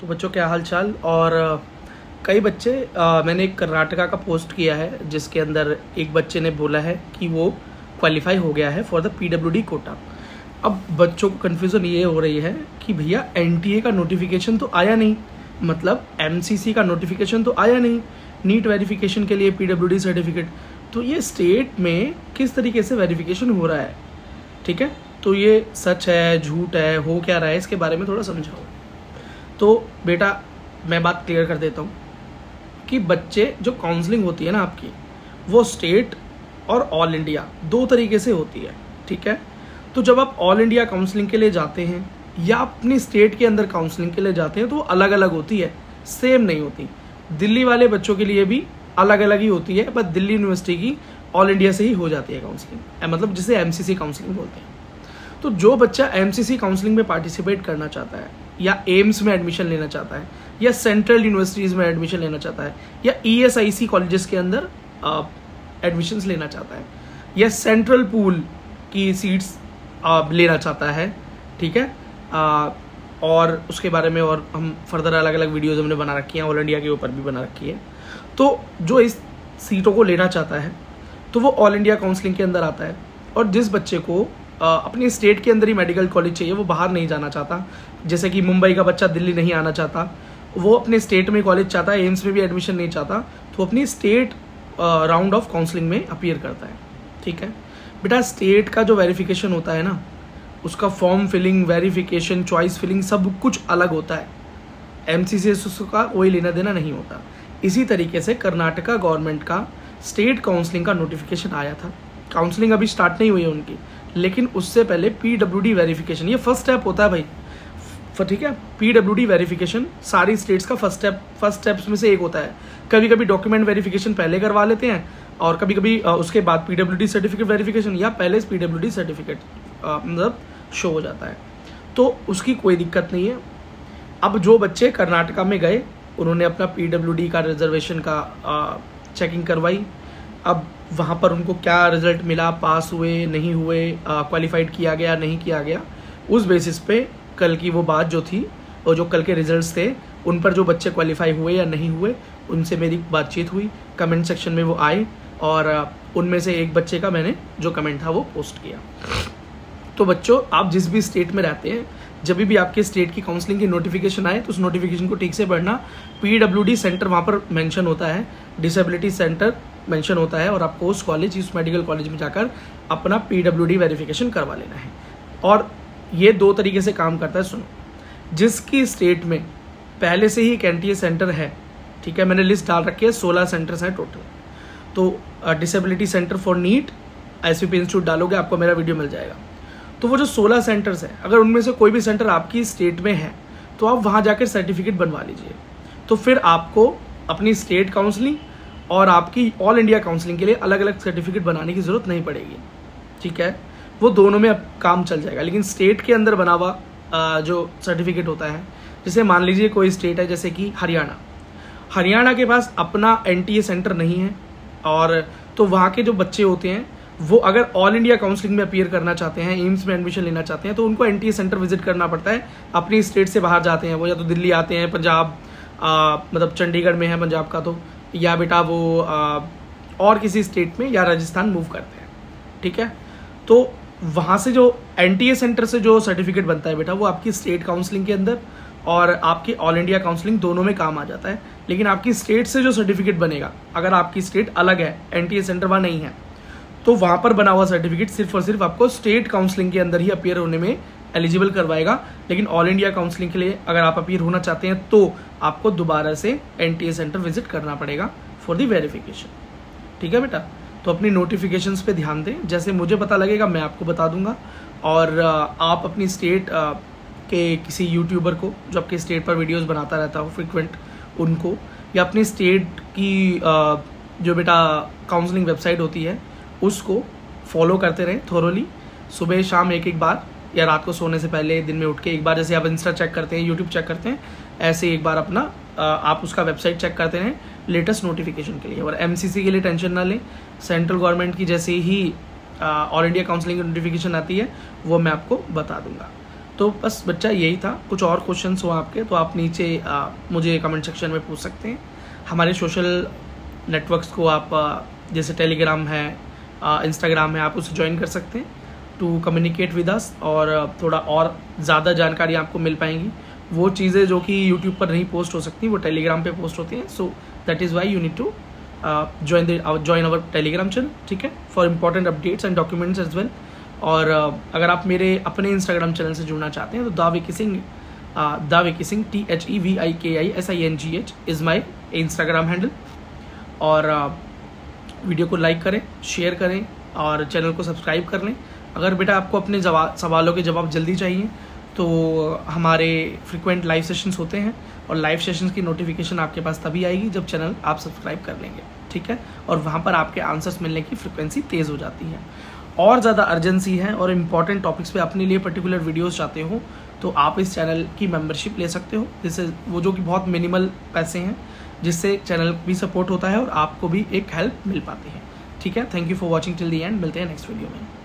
तो बच्चों क्या हाल चाल। और कई बच्चे मैंने एक कर्नाटका का पोस्ट किया है जिसके अंदर एक बच्चे ने बोला है कि वो क्वालिफाई हो गया है फॉर द पीडब्ल्यूडी कोटा। अब बच्चों को कन्फ्यूज़न ये हो रही है कि भैया एनटीए का नोटिफिकेशन तो आया नहीं, मतलब एमसीसी का नोटिफिकेशन तो आया नहीं नीट वेरिफिकेशन के लिए पीडब्ल्यूडी सर्टिफिकेट, तो ये स्टेट में किस तरीके से वेरिफिकेशन हो रहा है। ठीक है, तो ये सच है झूठ है, हो क्या रहा है, इसके बारे में थोड़ा समझाओ। तो बेटा मैं बात क्लियर कर देता हूँ कि बच्चे जो काउंसलिंग होती है ना आपकी, वो स्टेट और ऑल इंडिया दो तरीके से होती है। ठीक है, तो जब आप ऑल इंडिया काउंसलिंग के लिए जाते हैं या अपनी स्टेट के अंदर काउंसलिंग के लिए जाते हैं तो वो अलग अलग होती है, सेम नहीं होती। दिल्ली वाले बच्चों के लिए भी अलग अलग ही होती है, बट दिल्ली यूनिवर्सिटी की ऑल इंडिया से ही हो जाती है काउंसलिंग, मतलब जिसे एमसीसी काउंसलिंग बोलते हैं। तो जो बच्चा एमसीसी काउंसलिंग में पार्टिसिपेट करना चाहता है या एम्स में एडमिशन लेना चाहता है या सेंट्रल यूनिवर्सिटीज़ में एडमिशन लेना चाहता है या ईएसआईसी कॉलेजेस के अंदर एडमिशन्स लेना चाहता है या सेंट्रल पूल की सीट्स लेना चाहता है, ठीक है, और उसके बारे में और हम फर्दर अलग अलग वीडियोज हमने बना रखी हैं, ऑल इंडिया के ऊपर भी बना रखी है। तो जो इस सीटों को लेना चाहता है तो वो ऑल इंडिया काउंसलिंग के अंदर आता है। और जिस बच्चे को अपनी स्टेट के अंदर ही मेडिकल कॉलेज चाहिए, वो बाहर नहीं जाना चाहता, जैसे कि मुंबई का बच्चा दिल्ली नहीं आना चाहता, वो अपने स्टेट में कॉलेज चाहता है, एम्स में भी एडमिशन नहीं चाहता, तो अपनी स्टेट राउंड ऑफ काउंसलिंग में अपीयर करता है। ठीक है बेटा, स्टेट का जो वेरिफिकेशन होता है ना, उसका form filling, verification, choice filling सब कुछ अलग होता है। एमसीसी से उसका कोई लेना देना नहीं होता। इसी तरीके से कर्नाटका गवर्नमेंट का स्टेट काउंसलिंग का नोटिफिकेशन आया था। काउंसलिंग अभी स्टार्ट नहीं हुई है उनकी, लेकिन उससे पहले पीडब्ल्यूडी वेरिफिकेशन, ये फर्स्ट स्टेप होता है भाई। ठीक है, पीडब्ल्यूडी वेरिफिकेशन सारी स्टेट्स का फर्स्ट स्टेप्स में से एक होता है। कभी कभी डॉक्यूमेंट वेरिफिकेशन पहले करवा लेते हैं और कभी कभी उसके बाद पीडब्ल्यूडी सर्टिफिकेट वेरिफिकेशन या पहले पीडब्ल्यूडी सर्टिफिकेट मतलब शो हो जाता है, तो उसकी कोई दिक्कत नहीं है। अब जो बच्चे कर्नाटका में गए, उन्होंने अपना पीडब्ल्यूडी का रिजर्वेशन का चेकिंग करवाई। अब वहाँ पर उनको क्या रिजल्ट मिला, पास हुए नहीं हुए, क्वालिफाइड किया गया नहीं किया गया, उस बेसिस पे कल की वो बात जो थी और जो कल के रिजल्ट्स थे उन पर जो बच्चे क्वालिफाई हुए या नहीं हुए उनसे मेरी बातचीत हुई। कमेंट सेक्शन में वो आए और उनमें से एक बच्चे का मैंने जो कमेंट था वो पोस्ट किया। तो बच्चों, आप जिस भी स्टेट में रहते हैं, जब भी आपके स्टेट की काउंसलिंग की नोटिफिकेशन आए तो उस नोटिफिकेशन को ठीक से पढ़ना। पीडब्ल्यूडी सेंटर वहाँ पर मेंशन होता है, डिसेबिलिटी सेंटर मेंशन होता है, और आपको उस कॉलेज, उस मेडिकल कॉलेज में जाकर अपना पीडब्ल्यूडी वेरिफिकेशन करवा लेना है। और ये दो तरीके से काम करता है। सुनो, जिसकी स्टेट में पहले से ही एक एनटीए सेंटर है, ठीक है, मैंने लिस्ट डाल रखी है, 16 सेंटर्स हैं टोटल। तो disability centre for NEET SVP institute डालोगे आपको मेरा वीडियो मिल जाएगा। तो वो जो 16 सेंटर्स हैं, अगर उनमें से कोई भी सेंटर आपकी स्टेट में है तो आप वहाँ जाकर सर्टिफिकेट बनवा लीजिए। तो फिर आपको अपनी स्टेट काउंसलिंग और आपकी ऑल इंडिया काउंसलिंग के लिए अलग अलग सर्टिफिकेट बनाने की ज़रूरत नहीं पड़ेगी। ठीक है, वो दोनों में अब काम चल जाएगा। लेकिन स्टेट के अंदर बना हुआ जो सर्टिफिकेट होता है, जैसे मान लीजिए कोई स्टेट है जैसे कि हरियाणा के पास अपना एनटीए सेंटर नहीं है, और तो वहाँ के जो बच्चे होते हैं वो अगर ऑल इंडिया काउंसलिंग में अपीयर करना चाहते हैं, एम्स में एडमिशन लेना चाहते हैं, तो उनको एनटीए सेंटर विजिट करना पड़ता है। अपनी स्टेट से बाहर जाते हैं वो, या तो दिल्ली आते हैं, पंजाब मतलब चंडीगढ़ में है पंजाब का, तो या बेटा वो और किसी स्टेट में या राजस्थान मूव करते हैं। ठीक है, तो वहाँ से जो एनटीए सेंटर से जो सर्टिफिकेट बनता है बेटा, वो आपकी स्टेट काउंसलिंग के अंदर और आपकी ऑल इंडिया काउंसलिंग दोनों में काम आ जाता है। लेकिन आपकी स्टेट से जो सर्टिफिकेट बनेगा, अगर आपकी स्टेट अलग है, एनटीए सेंटर वहाँ नहीं है, तो वहाँ पर बना हुआ सर्टिफिकेट सिर्फ और सिर्फ आपको स्टेट काउंसलिंग के अंदर ही अपीयर होने में एलिजिबल करवाएगा। लेकिन ऑल इंडिया काउंसलिंग के लिए अगर आप अपीयर होना चाहते हैं तो आपको दोबारा से एनटीए सेंटर विजिट करना पड़ेगा फॉर द वेरिफिकेशन। ठीक है बेटा, तो अपनी नोटिफिकेशंस पे ध्यान दें, जैसे मुझे पता लगेगा मैं आपको बता दूंगा। और आप अपनी स्टेट के किसी यूट्यूबर को जो आपके स्टेट पर वीडियोस बनाता रहता हो फ्रिक्वेंट, उनको, या अपनी स्टेट की जो बेटा काउंसलिंग वेबसाइट होती है उसको फॉलो करते रहें थोरोली, सुबह शाम एक बार, या रात को सोने से पहले दिन में उठ के एक बार। जैसे आप इंस्टा चेक करते हैं, यूट्यूब चेक करते हैं, ऐसे एक बार अपना आप उसका वेबसाइट चेक करते रहें लेटेस्ट नोटिफिकेशन के लिए। और एमसीसी के लिए टेंशन ना लें, सेंट्रल गवर्नमेंट की जैसे ही ऑल इंडिया काउंसलिंग की नोटिफिकेशन आती है वो मैं आपको बता दूंगा। तो बस बच्चा यही था। कुछ और क्वेश्चंस हो आपके तो आप नीचे मुझे कमेंट सेक्शन में पूछ सकते हैं। हमारे सोशल नेटवर्क्स को आप जैसे टेलीग्राम है, इंस्टाग्राम है, आप उसे ज्वाइन कर सकते हैं टू कम्युनिकेट विद अस, और थोड़ा और ज़्यादा जानकारी आपको मिल पाएंगी। वो चीज़ें जो कि यूट्यूब पर नहीं पोस्ट हो सकती वो टेलीग्राम पे पोस्ट होती हैं। So that is why you need to join our Telegram channel, ठीक है, for important updates and documents as well. और अगर आप मेरे अपने इंस्टाग्राम चैनल से जुड़ना चाहते हैं तो the Vicky Singh THEVIKISINGH is my Instagram handle. और वीडियो को लाइक करें, शेयर करें और चैनल को सब्सक्राइब कर लें। अगर बेटा आपको अपने सवालों के जवाब जल्दी चाहिए तो हमारे फ्रिक्वेंट लाइव सेशंस होते हैं, और लाइव सेशंस की नोटिफिकेशन आपके पास तभी आएगी जब चैनल आप सब्सक्राइब कर लेंगे, ठीक है। और वहाँ पर आपके आंसर्स मिलने की फ्रिक्वेंसी तेज़ हो जाती है। और ज़्यादा अर्जेंसी है और इम्पॉर्टेंट टॉपिक्स पे अपने लिए पर्टिकुलर वीडियोस चाहते हो तो आप इस चैनल की मेंबरशिप ले सकते हो, जिससे वो जो कि बहुत मिनिमल पैसे हैं, जिससे चैनल भी सपोर्ट होता है और आपको भी एक हेल्प मिल पाती है, ठीक है। Thank you for watching till the end. मिलते हैं नेक्स्ट वीडियो में।